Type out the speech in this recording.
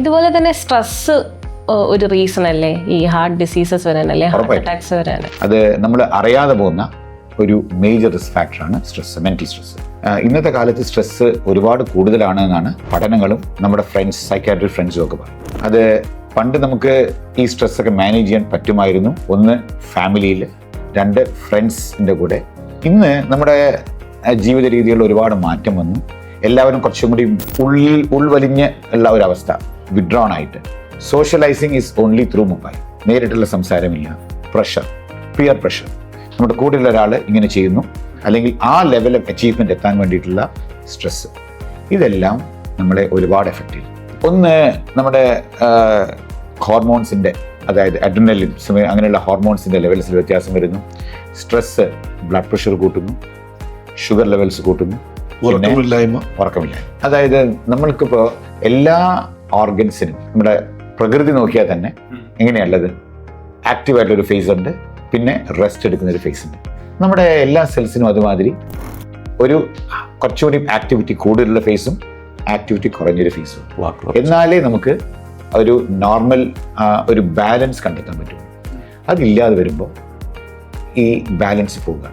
ഇതുപോലെ തന്നെ സ്ട്രെസ് ഒരു റീസൺ അല്ലേ ഈ ഹാർട്ട് ഡിസീസസ് വരാനല്ലേ, ഹാർട്ട് അറ്റാക്സ് വരാൻ? അത് നമ്മൾ അറിയാതെ പോകുന്ന ഒരു മേജർ റിസ്ക് ഫാക്ടറാണ് സ്ട്രെസ്, മെന്റൽ സ്ട്രെസ്. ഇന്നത്തെ കാലത്ത് സ്ട്രെസ് ഒരുപാട് കൂടുതലാണ് എന്നാണ് പഠനങ്ങളും നമ്മുടെ ഫ്രണ്ട്സ്, സൈക്കാട്രിക് ഫ്രണ്ട്സും ഒക്കെ പറയും. അത് പണ്ട് നമുക്ക് ഈ സ്ട്രെസ്സൊക്കെ മാനേജ് ചെയ്യാൻ പറ്റുമായിരുന്നു. ഒന്ന് ഫാമിലിയിൽ, രണ്ട് ഫ്രണ്ട്സിൻ്റെ കൂടെ. ഇന്ന് നമ്മുടെ ജീവിത രീതികളിൽ ഒരുപാട് മാറ്റം വന്നു. എല്ലാവരും കുറച്ചും കൂടി ഉൾവലിഞ്ഞ് ഉള്ള ഒരവസ്ഥ, വിഡ്രോൺ ആയിട്ട്. Socialising is only through mobile. നേരിട്ടുള്ള സംസാരമില്ല. Pressure, peer pressure. നമ്മുടെ കൂടെയുള്ള ഒരാൾ ഇങ്ങനെ ചെയ്യുന്നു, അല്ലെങ്കിൽ ആ ലെവൽ ഓഫ് അച്ചീവ്മെന്റ് എത്താൻ വേണ്ടിയിട്ടുള്ള സ്ട്രെസ്, ഇതെല്ലാം നമ്മളെ ഒരുപാട് എഫക്റ്റ് ചെയ്യും. ഒന്ന്, നമ്മുടെ ഹോർമോൺസിൻ്റെ, അതായത് അഡ്രിനലിൻ അങ്ങനെയുള്ള ഹോർമോൺസിൻ്റെ ലെവൽസിൽ വ്യത്യാസം വരുന്നു. സ്ട്രെസ് ബ്ലഡ് പ്രഷർ കൂട്ടുന്നു, ഷുഗർ ലെവൽസ് കൂട്ടുന്നു, ഉറക്കമില്ലായ്മ. അതായത് നമ്മൾക്കിപ്പോൾ എല്ലാ ഓർഗൻസിനും നമ്മുടെ പ്രകൃതി നോക്കിയാൽ തന്നെ എങ്ങനെയുള്ളത്, ആക്റ്റീവായിട്ടൊരു ഫേസ് ഉണ്ട്, പിന്നെ റെസ്റ്റ് എടുക്കുന്നൊരു ഫേസ് ഉണ്ട്. നമ്മുടെ എല്ലാ സെൽസിനും അതുമാതിരി ഒരു കുറച്ചുകൂടി ആക്ടിവിറ്റി കൂടുതലുള്ള ഫേസും ആക്ടിവിറ്റി കുറഞ്ഞൊരു ഫേസും. എന്നാലേ നമുക്ക് ഒരു നോർമൽ ഒരു ബാലൻസ് കണ്ടെത്താൻ പറ്റും. അതില്ലാതെ വരുമ്പോൾ ഈ ബാലൻസ് പോവുക.